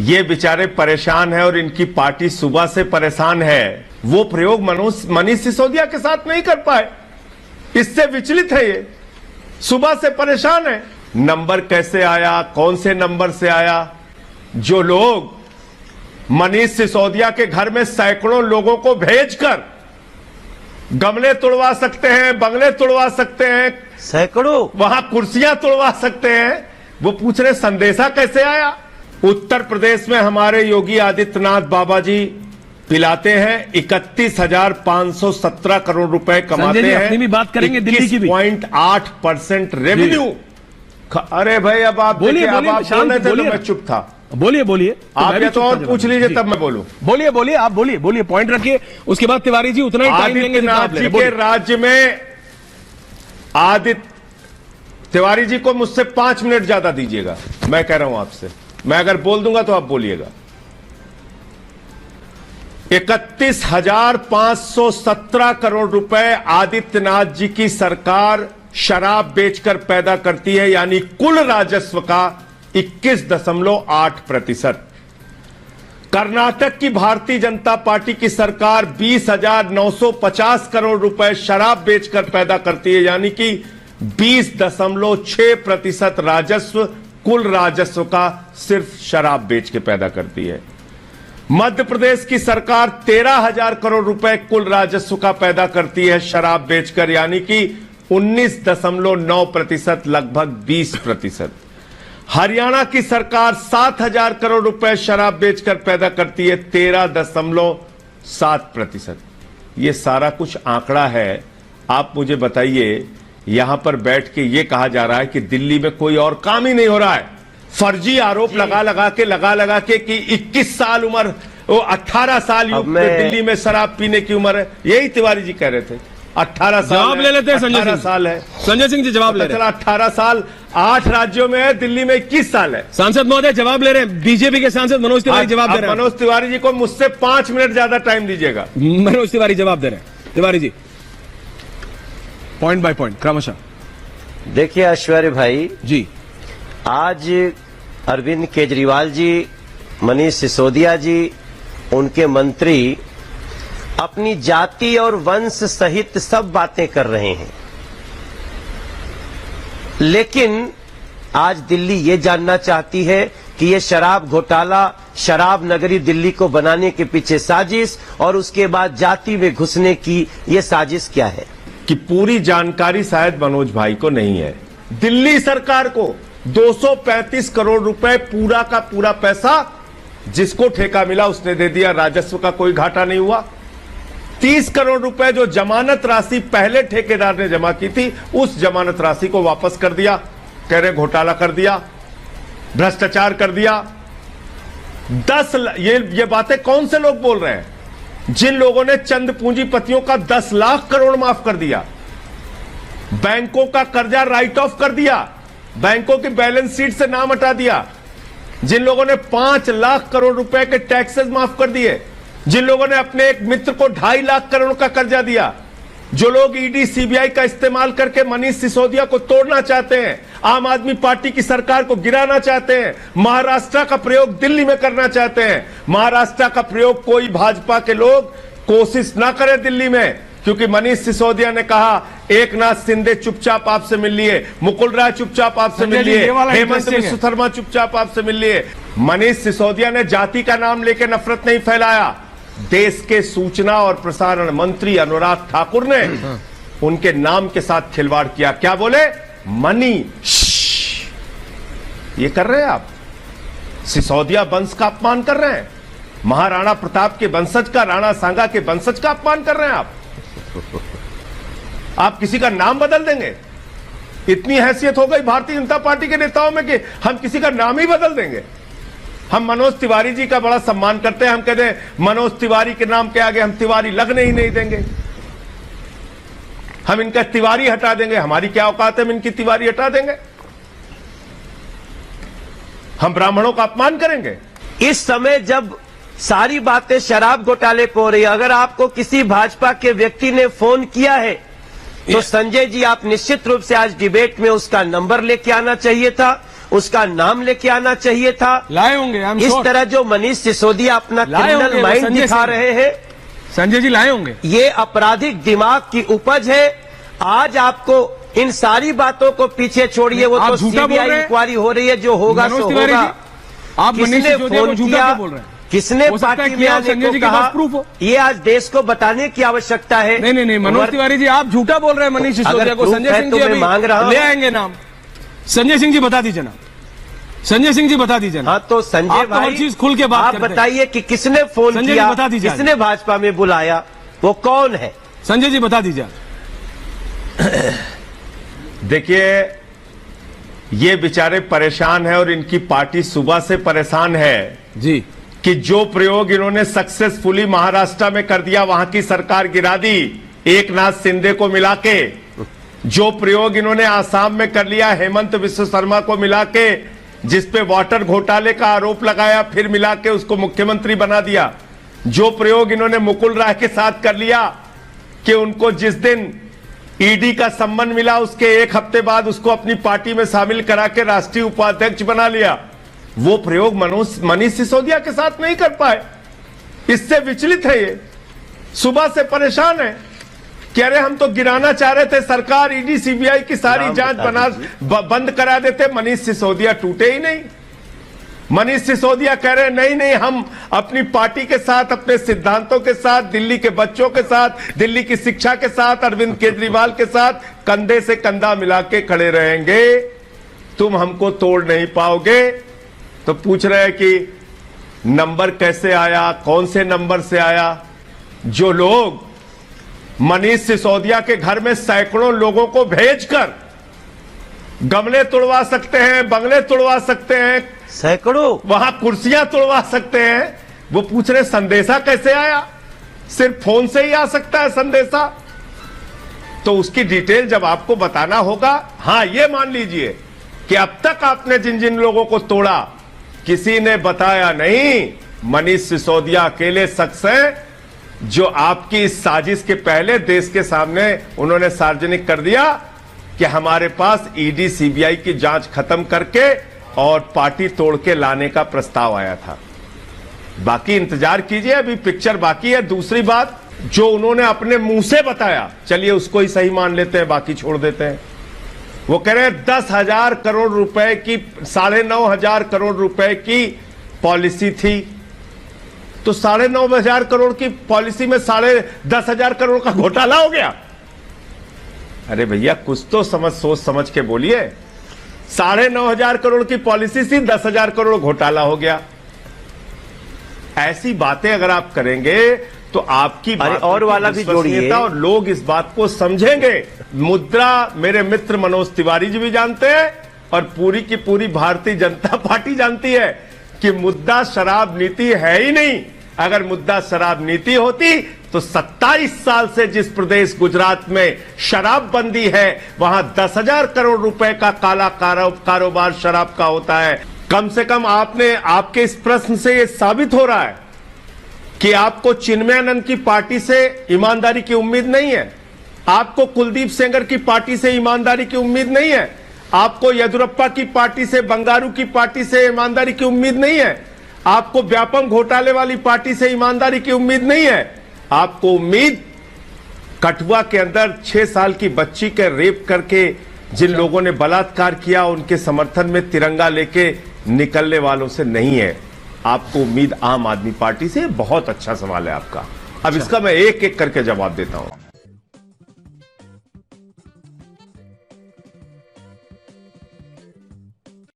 ये बेचारे परेशान है और इनकी पार्टी सुबह से परेशान है। वो प्रयोग मनीष सिसोदिया के साथ नहीं कर पाए, इससे विचलित है। ये सुबह से परेशान है। नंबर कैसे आया, कौन से नंबर से आया? जो लोग मनीष सिसोदिया के घर में सैकड़ों लोगों को भेजकर गमले तोड़वा सकते हैं, बंगले तोड़वा सकते हैं, सैकड़ों वहां कुर्सियां तोड़वा सकते हैं, वो पूछ रहे संदेशा कैसे आया? उत्तर प्रदेश में हमारे योगी आदित्यनाथ बाबा जी पिलाते हैं, 31,517 करोड़ रुपए कमाते हैं, अपनी भी बात करेंगे, दिल्ली की भी 20.8% रेवेन्यू। अरे भाई अब आप बोलिए, अब आप बोल रहे थे तो मैं चुप था। बोलिए आप ये तो और पूछ लीजिए तब मैं बोलूं। बोलिए आप बोलिए, पॉइंट रखिए, उसके बाद तिवारी जी उतना ही टाइम लेंगे जितना आप ले रहे हैं। के राज्य में तिवारी जी को मुझसे 5 मिनट ज्यादा दीजिएगा, मैं कह रहा हूं आपसे। मैं अगर बोल दूंगा तो आप बोलिएगा। 31,517 करोड़ रुपए आदित्यनाथ जी की सरकार शराब बेचकर पैदा करती है, यानी कुल राजस्व का 21.8%। कर्नाटक की भारतीय जनता पार्टी की सरकार 20,950 करोड़ रुपए शराब बेचकर पैदा करती है, यानी कि 20.6% राजस्व कुल राजस्व का सिर्फ शराब बेच के पैदा करती है। मध्य प्रदेश की सरकार 13,000 करोड़ रुपए कुल राजस्व का पैदा करती है शराब बेचकर, यानी कि 19.9%, लगभग 20%। हरियाणा की सरकार 7,000 करोड़ रुपए शराब बेचकर पैदा करती है, 13.7%। ये सारा कुछ आंकड़ा है। आप मुझे बताइए, यहां पर बैठ के ये कहा जा रहा है कि दिल्ली में कोई और काम ही नहीं हो रहा है। फर्जी आरोप लगा लगा के कि 21 साल उम्र, वो 18 साल दिल्ली में शराब पीने की उम्र है। यही तिवारी जी कह रहे थे, 18 साल जवाब ले लेते हैं। संजय साल है, संजय सिंह जी जवाब ले रहे हैं। 18 साल 8 राज्यों में है, दिल्ली में 21 साल है। सांसद महोदय जवाब ले रहे हैं, बीजेपी के सांसद मनोज तिवारी जवाब दे रहे हैं। मनोज तिवारी जी को मुझसे 5 मिनट ज्यादा टाइम दीजिएगा। मनोज तिवारी जवाब दे रहे हैं। Tiwari ji point by point क्रमशः। देखिए ऐश्वर्य भाई जी, आज अरविंद केजरीवाल जी, मनीष सिसोदिया जी, उनके मंत्री अपनी जाति और वंश सहित सब बातें कर रहे हैं, लेकिन आज दिल्ली ये जानना चाहती है कि ये शराब घोटाला, शराब नगरी दिल्ली को बनाने के पीछे साजिश और उसके बाद जाति में घुसने की ये साजिश क्या है? कि पूरी जानकारी शायद मनोज भाई को नहीं है। दिल्ली सरकार को 235 करोड़ रुपए पूरा का पूरा पैसा जिसको ठेका मिला उसने दे दिया, राजस्व का कोई घाटा नहीं हुआ। 30 करोड़ रुपए जो जमानत राशि पहले ठेकेदार ने जमा की थी, उस जमानत राशि को वापस कर दिया। कह रहे घोटाला कर दिया, भ्रष्टाचार कर दिया। 10 ये बातें कौन से लोग बोल रहे हैं? जिन लोगों ने चंद पूंजीपतियों का 10 लाख करोड़ माफ कर दिया, बैंकों का कर्जा राइट ऑफ कर दिया, बैंकों की बैलेंस शीट से नाम हटा दिया, जिन लोगों ने 5 लाख करोड़ रुपए के टैक्सेस माफ कर दिए, जिन लोगों ने अपने एक मित्र को 2.5 लाख करोड़ का कर्जा दिया, जो लोग ईडी सीबीआई का इस्तेमाल करके मनीष सिसोदिया को तोड़ना चाहते हैं, आम आदमी पार्टी की सरकार को गिराना चाहते हैं, महाराष्ट्र का प्रयोग दिल्ली में करना चाहते हैं। महाराष्ट्र का प्रयोग कोई भाजपा के लोग कोशिश ना करें दिल्ली में, क्योंकि मनीष सिसोदिया ने कहा एकनाथ शिंदे चुपचाप आपसे मिल लिए, मुकुल राय चुपचाप आपसे मिल लिए, हेमंत बिस्व शर्मा चुपचाप आपसे मिल लिए। मनीष सिसोदिया ने जाति का नाम लेकर नफरत नहीं फैलाया। देश के सूचना और प्रसारण मंत्री अनुराग ठाकुर ने उनके नाम के साथ खिलवाड़ किया। क्या बोले? मनी। ये कर रहे हैं आप, सिसोदिया वंश का अपमान कर रहे हैं, महाराणा प्रताप के वंशज का, राणा सांगा के वंशज का अपमान कर रहे हैं आप किसी का नाम बदल देंगे? इतनी हैसियत हो गई भारतीय जनता पार्टी के नेताओं में कि हम किसी का नाम ही बदल देंगे। हम मनोज तिवारी जी का बड़ा सम्मान करते हैं, हम कहते हैं मनोज तिवारी के नाम के आगे हम तिवारी लगने ही नहीं देंगे, हम इनका तिवारी हटा देंगे। हमारी क्या औकात है, हम इनकी तिवारी हटा देंगे? हम ब्राह्मणों का अपमान करेंगे? इस समय जब सारी बातें शराब घोटाले पर हो रही है, अगर आपको किसी भाजपा के व्यक्ति ने फोन किया है तो संजय जी आप निश्चित रूप से आज डिबेट में उसका नंबर लेके आना चाहिए था, उसका नाम लेके आना चाहिए था। लाए होंगे, आई एम इस श्योर। तरह जो मनीष सिसोदिया अपना लाए होंगे, क्रिमिनल वो माइंड संजय दिखा सिंह। रहे हैं, संजय जी लाए होंगे। ये आपराधिक दिमाग की उपज है। आज आपको इन सारी बातों को पीछे छोड़िए, वो आप तो झूठा बोल सीबीआई रहे हैं। इंक्वायरी हो रही है, जो होगा मनोज सो तिवारी होगा। जी, आप मनीष किसने सिसोदिया को फोन झूठा किया, क्यों बोल रहे हैं? किसने हो सकता है पार्टी कि में आप आने संजय को जी के कहा, पास प्रूफ हो। ये आज देश को बताने की आवश्यकता है। नहीं, मनोज तिवारी जी आप झूठा बोल रहे हैं मनीष सिसोदिया को। प्रूफ संजय है सिंह तो जी मैं अभी मांग रहा हूं। ले आएंगे नाम। संजय सिंह जी बता दीजिए नाम। संजय सिंह जी बता दीजिए। हाँ तो संजय आप तो हर भाई, चीज खुल के बात आप करते हैं। बताइए कि किसने फोन संजय जी किया, बता दीजिए। किसने भाजपा में बुलाया, वो कौन है? संजय जी बता दीजिए। देखिए, ये बेचारे परेशान है और इनकी पार्टी सुबह से परेशान है जी कि जो प्रयोग इन्होंने सक्सेसफुली महाराष्ट्र में कर दिया, वहां की सरकार गिरा दी एक नाथ शिंदे को मिला के। जो प्रयोग इन्होंने आसाम में कर लिया हेमंत विश्व शर्मा को मिला के, जिसपे वाटर घोटाले का आरोप लगाया, फिर मिला के उसको मुख्यमंत्री बना दिया। जो प्रयोग इन्होंने मुकुल राय के साथ कर लिया कि उनको जिस दिन ईडी का सम्मान मिला, उसके एक हफ्ते बाद उसको अपनी पार्टी में शामिल करा के राष्ट्रीय उपाध्यक्ष बना लिया, वो प्रयोग मनीष सिसोदिया के साथ नहीं कर पाए। इससे विचलित है ये, सुबह से परेशान है कि अरे हम तो गिराना चाह रहे थे, सरकार ईडी सीबीआई की सारी जांच बंद करा देते। मनीष सिसोदिया टूटे ही नहीं। मनीष सिसोदिया कह रहे नहीं, हम अपनी पार्टी के साथ, अपने सिद्धांतों के साथ, दिल्ली के बच्चों के साथ, दिल्ली की शिक्षा के साथ, अरविंद केजरीवाल के साथ कंधे से कंधा मिला के खड़े रहेंगे, तुम हमको तोड़ नहीं पाओगे। तो पूछ रहे हैं कि नंबर कैसे आया, कौन से नंबर से आया? जो लोग मनीष सिसोदिया के घर में सैकड़ों लोगों को भेजकर गमले तोड़वा सकते हैं, बंगले तोड़वा सकते हैं, सैकड़ों, वहां कुर्सियां तोड़वा सकते हैं, वो पूछ रहे संदेशा कैसे आया? सिर्फ फोन से ही आ सकता है संदेशा? तो उसकी डिटेल जब आपको बताना होगा। हां, ये मान लीजिए कि अब तक आपने जिन जिन लोगों को तोड़ा, किसी ने बताया नहीं। मनीष सिसोदिया अकेले शख्स हैं जो आपकी इस साजिश के पहले देश के सामने उन्होंने सार्वजनिक कर दिया कि हमारे पास ईडी सीबीआई की जांच खत्म करके और पार्टी तोड़ के लाने का प्रस्ताव आया था। बाकी इंतजार कीजिए, अभी पिक्चर बाकी है। दूसरी बात, जो उन्होंने अपने मुंह से बताया, चलिए उसको ही सही मान लेते हैं, बाकी छोड़ देते हैं। वो कह रहे हैं 10,000 करोड़ रुपए की, 9,500 करोड़ रुपए की पॉलिसी थी। तो 9,500 करोड़ की पॉलिसी में 10,500 करोड़ का घोटाला हो गया। अरे भैया, कुछ तो सोच समझ के बोलिए। 9,500 करोड़ की पॉलिसी थी, 10,000 करोड़ घोटाला हो गया। ऐसी बातें अगर आप करेंगे तो आपकी बात और वाला भी जोड़िए, और लोग इस बात को समझेंगे। मुद्रा मेरे मित्र मनोज तिवारी जी भी जानते हैं और पूरी की पूरी भारतीय जनता पार्टी जानती है कि मुद्दा शराब नीति है ही नहीं। अगर मुद्दा शराब नीति होती तो 27 साल से जिस प्रदेश गुजरात में शराबबंदी है, वहां 10,000 करोड़ रुपए का काला कारोबार शराब का होता है। कम से कम आपके इस प्रश्न से यह साबित हो रहा है कि आपको चिन्मयानंद की पार्टी से ईमानदारी की उम्मीद नहीं है, आपको कुलदीप सेंगर की पार्टी से ईमानदारी की उम्मीद नहीं है, आपको येदियुरप्पा की पार्टी से, बंगारू की पार्टी से ईमानदारी की उम्मीद नहीं है, आपको व्यापम घोटाले वाली पार्टी से ईमानदारी की उम्मीद नहीं है। आपको उम्मीद कठुआ के अंदर 6 साल की बच्ची के रेप करके जिन लोगों ने बलात्कार किया, उनके समर्थन में तिरंगा लेके निकलने वालों से नहीं है। आपको उम्मीद आम आदमी पार्टी से। बहुत अच्छा सवाल है आपका। अब इसका मैं एक एक करके जवाब देता हूं।